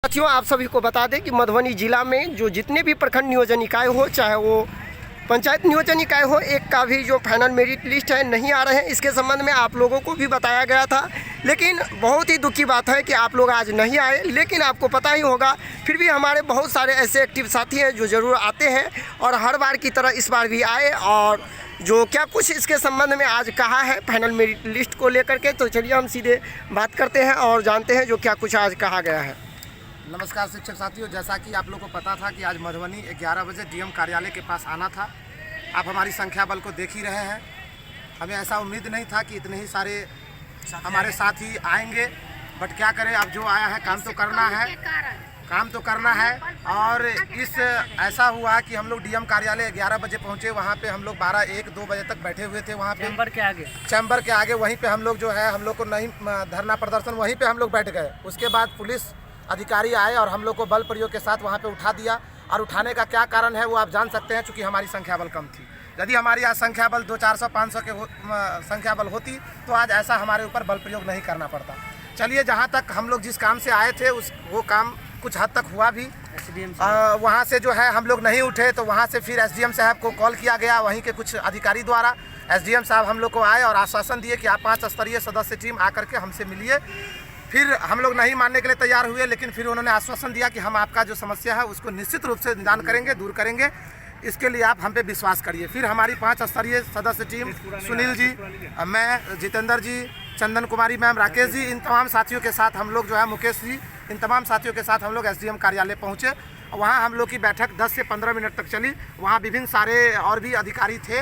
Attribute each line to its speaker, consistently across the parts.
Speaker 1: साथियों, आप सभी को बता दें कि मधुबनी जिला में जो जितने भी प्रखंड नियोजन इकाई हो, चाहे वो पंचायत नियोजन इकाई हो, एक का भी जो फाइनल मेरिट लिस्ट है नहीं आ रहे हैं। इसके संबंध में आप लोगों को भी बताया गया था, लेकिन बहुत ही दुख की बात है कि आप लोग आज नहीं आए। लेकिन आपको पता ही होगा, फिर भी हमारे बहुत सारे ऐसे एक्टिव साथी हैं जो ज़रूर आते हैं और हर बार की तरह इस बार भी आए और जो क्या कुछ इसके संबंध में आज कहा है फाइनल मेरिट लिस्ट को लेकर के। तो चलिए हम सीधे बात करते हैं और जानते हैं जो क्या कुछ आज कहा गया है।
Speaker 2: नमस्कार शिक्षक साथियों, जैसा कि आप लोगों को पता था कि आज मधुबनी 11 बजे डीएम कार्यालय के पास आना था। आप हमारी संख्या बल को देख ही रहे हैं। हमें ऐसा उम्मीद नहीं था कि इतने ही सारे हमारे साथी आएंगे, बट क्या करें, अब जो आया है काम तो करना है। और इस ऐसा हुआ कि हम लोग डीएम कार्यालय 11 बजे पहुंचे। वहां पे हम लोग 12-1-2 बजे तक बैठे हुए थे वहां पे चैम्बर के आगे। वहीं पे हम लोग जो है, हम लोग को नहीं धरना प्रदर्शन, वहीं पे हम लोग बैठ गए। उसके बाद पुलिस अधिकारी आए और हम लोग को बल प्रयोग के साथ वहाँ पे उठा दिया। और उठाने का क्या कारण है वो आप जान सकते हैं, चूँकि हमारी संख्या बल कम थी। यदि हमारी आज संख्या बल 200-400-500 के संख्या बल होती तो आज ऐसा हमारे ऊपर बल प्रयोग नहीं करना पड़ता। चलिए, जहाँ तक हम लोग जिस काम से आए थे वो काम कुछ हद तक हुआ भी। वहाँ से जो है हम लोग नहीं उठे, तो वहाँ से फिर एसडीएम साहब को कॉल किया गया, वहीं के कुछ अधिकारी द्वारा। एसडीएम साहब हम लोग को आए और आश्वासन दिए कि आप 5 स्तरीय सदस्य टीम आकर के हमसे मिलिए। फिर हम लोग नहीं मानने के लिए तैयार हुए, लेकिन फिर उन्होंने आश्वासन दिया कि हम आपका जो समस्या है उसको निश्चित रूप से निदान करेंगे, दूर करेंगे। इसके लिए आप हम पे विश्वास करिए। फिर हमारी 5 स्तरीय सदस्य टीम, सुनील जी, मैं, जितेंद्र जी, चंदन कुमारी मैम, राकेश जी, इन तमाम साथियों के साथ हम लोग जो है, मुकेश जी, इन तमाम साथियों के साथ हम लोग एसडीएम कार्यालय पहुँचे। वहाँ हम लोग की बैठक 10 से 15 मिनट तक चली। वहाँ विभिन्न सारे और भी अधिकारी थे।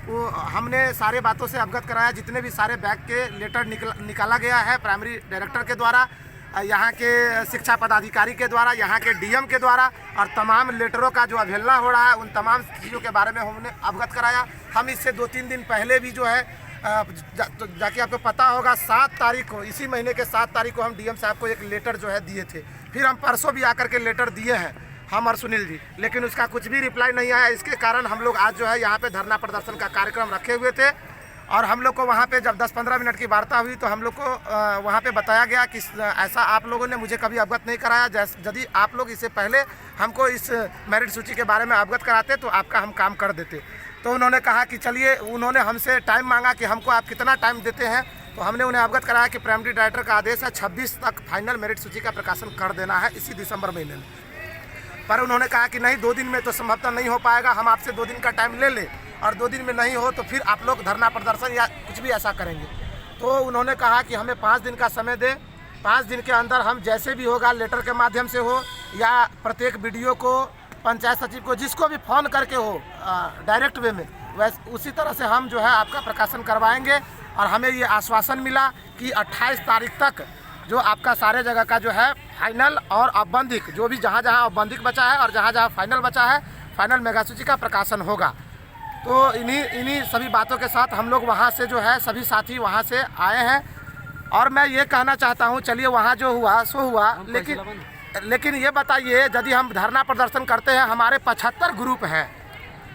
Speaker 2: वो हमने सारे बातों से अवगत कराया। जितने भी सारे बैग के लेटर निकाला गया है प्राइमरी डायरेक्टर के द्वारा, यहाँ के शिक्षा पदाधिकारी के द्वारा, यहाँ के डीएम के द्वारा, और तमाम लेटरों का जो अवहेलना हो रहा है उन तमाम चीज़ों के बारे में हमने अवगत कराया। हम इससे 2-3 दिन पहले भी जो है जाके आपको पता होगा, 7 तारीख को, इसी महीने के 7 तारीख को हम डीएम साहब को एक लेटर जो है दिए थे। फिर हम परसों भी आकर के लेटर दिए हैं, हम और सुनील जी, लेकिन उसका कुछ भी रिप्लाई नहीं आया। इसके कारण हम लोग आज जो है यहाँ पे धरना प्रदर्शन का कार्यक्रम रखे हुए थे। और हम लोग को वहाँ पे जब 10-15 मिनट की वार्ता हुई तो हम लोग को वहाँ पे बताया गया कि ऐसा आप लोगों ने मुझे कभी अवगत नहीं कराया। यदि आप लोग इससे पहले हमको इस मेरिट सूची के बारे में अवगत कराते तो आपका हम काम कर देते। तो उन्होंने कहा कि चलिए, उन्होंने हमसे टाइम मांगा कि हमको आप कितना टाइम देते हैं। तो हमने उन्हें अवगत कराया कि प्राइमरी डायरेक्टर का आदेश है 26 तक फाइनल मेरिट सूची का प्रकाशन कर देना है, इसी दिसंबर महीने में। पर उन्होंने कहा कि नहीं, 2 दिन में तो संभवतः नहीं हो पाएगा, हम आपसे 2 दिन का टाइम ले लें, और 2 दिन में नहीं हो तो फिर आप लोग धरना प्रदर्शन या कुछ भी ऐसा करेंगे। तो उन्होंने कहा कि हमें 5 दिन का समय दें। 5 दिन के अंदर हम जैसे भी होगा, लेटर के माध्यम से हो या प्रत्येक वीडियो को, पंचायत सचिव को, जिसको भी फ़ोन करके हो डायरेक्ट वे में, वैसे उसी तरह से हम जो है आपका प्रकाशन करवाएंगे। और हमें ये आश्वासन मिला कि 28 तारीख तक जो आपका सारे जगह का जो है फाइनल और औपबंधिक, जो भी जहाँ औपबंधिक बचा है और जहाँ फाइनल बचा है, फाइनल मेगा सूची का प्रकाशन होगा। तो इन्हीं सभी बातों के साथ हम लोग वहाँ से जो है सभी साथी वहाँ से आए हैं। और मैं ये कहना चाहता हूँ, चलिए वहाँ जो हुआ सो हुआ, लेकिन ये बताइए, यदि हम धरना प्रदर्शन करते हैं, हमारे 75 ग्रुप हैं।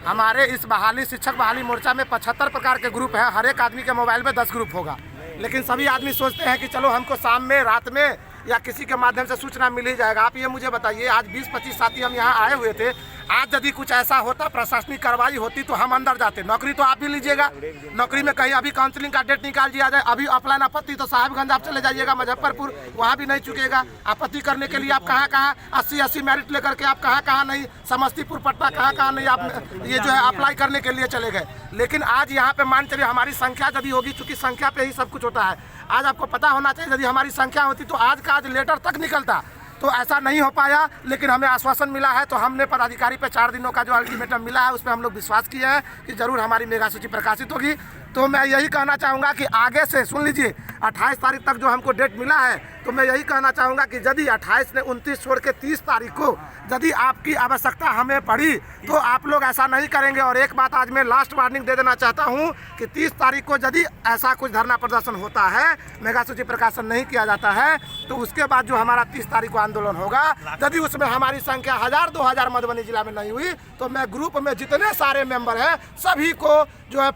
Speaker 2: हमारे इस शिक्षक बहाली मोर्चा में 75 प्रकार के ग्रुप हैं। हर एक आदमी के मोबाइल में 10 ग्रुप होगा, लेकिन सभी आदमी सोचते हैं कि चलो हमको शाम में, रात में या किसी के माध्यम से सूचना मिल ही जाएगा। आप ये मुझे बताइए, आज 20-25 साथी हम यहाँ आए हुए थे। आज यदि कुछ ऐसा होता, प्रशासनिक कार्रवाई होती, तो हम अंदर जाते। नौकरी तो आप भी लीजिएगा, नौकरी में कहीं अभी काउंसलिंग का डेट निकाल दिया जाए, अभी ऑफलाइन आपत्ति तो साहिबगंज आप चले जाइएगा, मुजफ्फरपुर, वहाँ भी नहीं चुकेगा। आपत्ति करने के लिए आप कहाँ 80-80 मेरिट लेकर के आप कहाँ नहीं, समस्तीपुर, पटना, कहाँ नहीं आप ये जो है अप्लाई करने के लिए चले गए। लेकिन आज यहाँ पे मान चलिए हमारी संख्या यदि होगी, चूँकि संख्या पे ही सब कुछ होता है। आज आपको पता होना चाहिए, यदि हमारी संख्या होती तो आज का आज लेटर तक निकलता। तो ऐसा नहीं हो पाया, लेकिन हमें आश्वासन मिला है। तो हमने पदाधिकारी पे 4 दिनों का जो अल्टीमेटम मिला है, उस पर हम लोग विश्वास किए हैं कि जरूर हमारी मेगा सूची प्रकाशित होगी। तो मैं यही कहना चाहूँगा कि आगे से सुन लीजिए, 28 तारीख तक जो हमको डेट मिला है, तो मैं यही कहना चाहूँगा कि यदि 28 ने 29 छोड़ के 30 तारीख को यदि आपकी आवश्यकता हमें पड़ी तो आप लोग ऐसा नहीं करेंगे। और एक बात आज मैं लास्ट वार्निंग दे देना चाहता हूँ कि 30 तारीख को यदि ऐसा कुछ धरना प्रदर्शन होता है, मेगा सूची प्रकाशन नहीं किया जाता है, तो उसके बाद जो हमारा 30 तारीख को आंदोलन होगा, यदि उसमें हमारी संख्या 1000-2000 मधुबनी जिला में नहीं हुई, तो मैं ग्रुप में जितने सारे मेंबर हैं सभी को जो है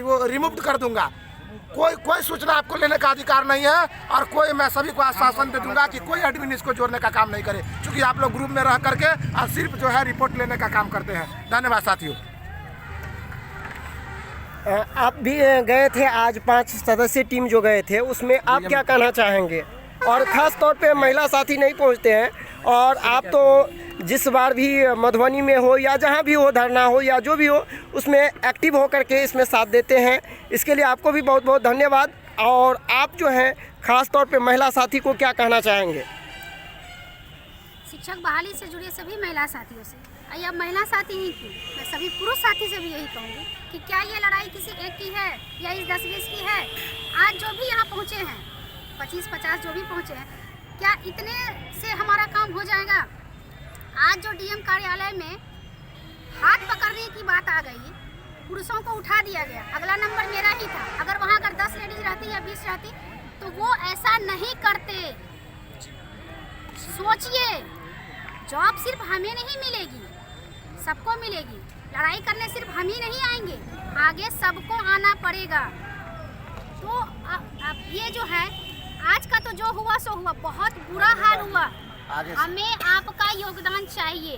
Speaker 2: वो रिमूव कर दूंगा। कोई सूचना आपको लेने का अधिकार नहीं है। और कोई, मैं सभी को आश्वासन दे दूंगा कि कोई एडमिन इसको जोड़ने का काम नहीं करे, क्योंकि आप लोग ग्रुप में रह करके और सिर्फ जो है रिपोर्ट लेने का काम करते हैं। धन्यवाद साथियों।
Speaker 1: आप भी गए थे आज 5 सदस्यीय टीम जो गए थे, उसमें आप क्या कहना चाहेंगे? और ख़ास तौर पे महिला साथी नहीं पहुंचते हैं, और आप तो जिस बार भी मधुबनी में हो या जहां भी हो, धरना हो या जो भी हो, उसमें एक्टिव होकर के इसमें साथ देते हैं। इसके लिए आपको भी बहुत बहुत धन्यवाद। और आप जो हैं ख़ास तौर पे महिला साथी को क्या कहना चाहेंगे?
Speaker 3: शिक्षक बहाली से जुड़े सभी महिला साथियों से, या महिला साथी ही क्यों, मैं सभी पुरुष साथी से भी यही कहूँगी कि क्या ये लड़ाई किसी एक की है या इस 10-20 की है? आज जो भी यहाँ पहुँचे हैं, 25-50 जो भी पहुँचे हैं, क्या इतने से हमारा काम हो जाएगा? आज जो डीएम कार्यालय में हाथ पकड़ने की बात आ गई, पुरुषों को उठा दिया गया, अगला नंबर मेरा ही था। अगर वहाँ अगर 10 लेडीज रहती या 20 रहती तो वो ऐसा नहीं करते। सोचिए, जॉब सिर्फ हमें नहीं मिलेगी, सबको मिलेगी। लड़ाई करने सिर्फ हम ही नहीं आएंगे, आगे सबको आना पड़ेगा। तो अब ये जो है आज का तो जो हुआ सो हुआ, बहुत बुरा हाल हुआ। हमें आपका योगदान चाहिए।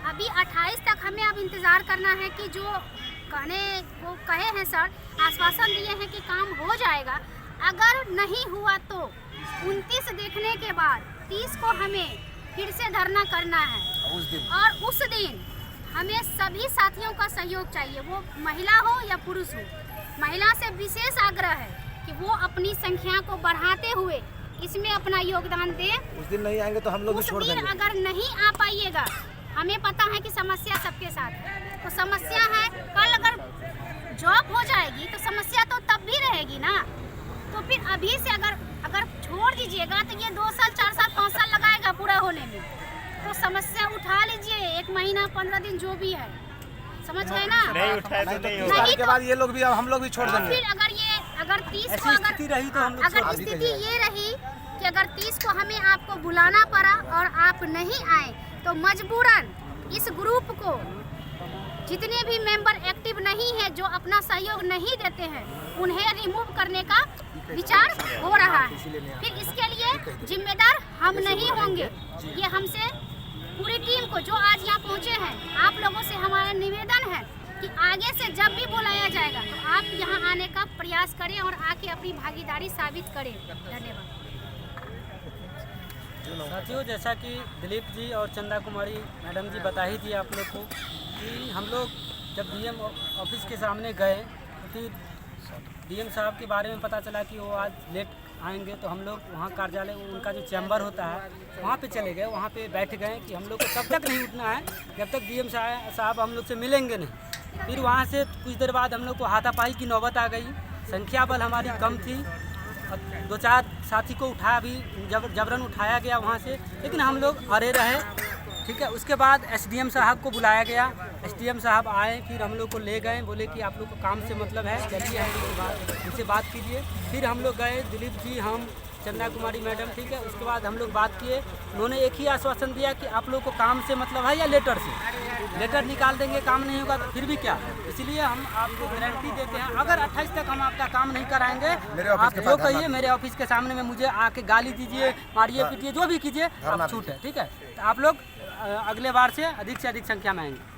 Speaker 3: अभी 28 तक हमें अब इंतज़ार करना है कि जो वो कहे हैं सर, आश्वासन दिए हैं कि काम हो जाएगा। अगर नहीं हुआ तो 29 देखने के बाद 30 को हमें फिर से धरना करना है। और उस दिन हमें सभी साथियों का सहयोग चाहिए, वो महिला हो या पुरुष हो। महिला से विशेष आग्रह है कि वो अपनी संख्या को बढ़ाते हुए इसमें अपना योगदान दें।
Speaker 2: उस दिन नहीं आएंगे तो हम लोग भी छोड़ देंगे।
Speaker 3: उस दिन अगर नहीं आ पाइएगा, हमें पता है कि समस्या सबके साथ है, तो समस्या है कल अगर जॉब हो जाएगी तो समस्या तो तब भी रहेगी ना। तो फिर अभी से अगर छोड़ दीजिएगा तो ये 2 साल 4 साल 5 साल लगाएगा पूरा होने में। तो समस्या उठा लीजिए, 1 महीना 15 दिन जो भी है, समझ गए ना?
Speaker 2: नहीं उठाए तो नहीं के बाद ये लोग भी, अब हम लोग भी छोड़ देंगे।
Speaker 3: फिर अगर 30 को अगर स्थिति ये रही कि अगर 30 को हमें आपको बुलाना पड़ा और आप नहीं आए, तो मजबूरन इस ग्रुप को जितने भी मेंबर एक्टिव नहीं है, जो अपना सहयोग नहीं देते हैं, उन्हें रिमूव करने का विचार हो रहा है। फिर इसके लिए जिम्मेदार हम नहीं होंगे। ये हमसे पूरी टीम को जो आज यहाँ पहुँचे हैं, आप लोगों से हमारा निवेदन है कि आगे से जब भी बुलाया जाएगा तो आप यहाँ आने का प्रयास करें और आके अपनी भागीदारी साबित करें। धन्यवाद
Speaker 4: साथियों। जैसा कि दिलीप जी और चंदा कुमारी मैडम जी बता ही थी आप लोग को कि हम लोग जब डीएम ऑफिस के सामने गए तो फिर डीएम साहब के बारे में पता चला कि वो आज लेट आएंगे, तो हम लोग वहाँ कार्यालय, उनका जो चैम्बर होता है वहाँ पे चले गए। वहाँ पे बैठ गए कि हम लोग को तब तक नहीं उठना है जब तक डीएम साहब हम लोग से मिलेंगे नहीं। फिर वहाँ से कुछ देर बाद हम लोग को हाथापाई की नौबत आ गई। संख्या बल हमारी कम थी, 2-4 साथी को उठाया भी, जबरन उठाया गया वहाँ से, लेकिन हम लोग अड़े रहे। ठीक है, उसके बाद एसडीएम साहब को बुलाया गया। एसडीएम साहब आए, फिर हम लोग को ले गए, बोले कि आप लोग को काम से मतलब है, चलिए उनसे बात कीजिए। फिर हम लोग गए, दिलीप जी, हम, चंदा कुमारी मैडम। ठीक है, उसके बाद हम लोग बात किए। उन्होंने एक ही आश्वासन दिया कि आप लोग को काम से मतलब है या लेटर से, लेटर निकाल देंगे, काम नहीं होगा तो फिर भी क्या। इसलिए हम आपको गारंटी देते हैं, अगर 28 तक हम आपका काम नहीं कराएंगे, आप जो कहिए मेरे ऑफिस के सामने में मुझे आके गाली दीजिए, मारिए पीटिए, जो भी कीजिए, आप छूट है। ठीक है, तो आप लोग अगले बार से अधिक संख्या में आएंगे।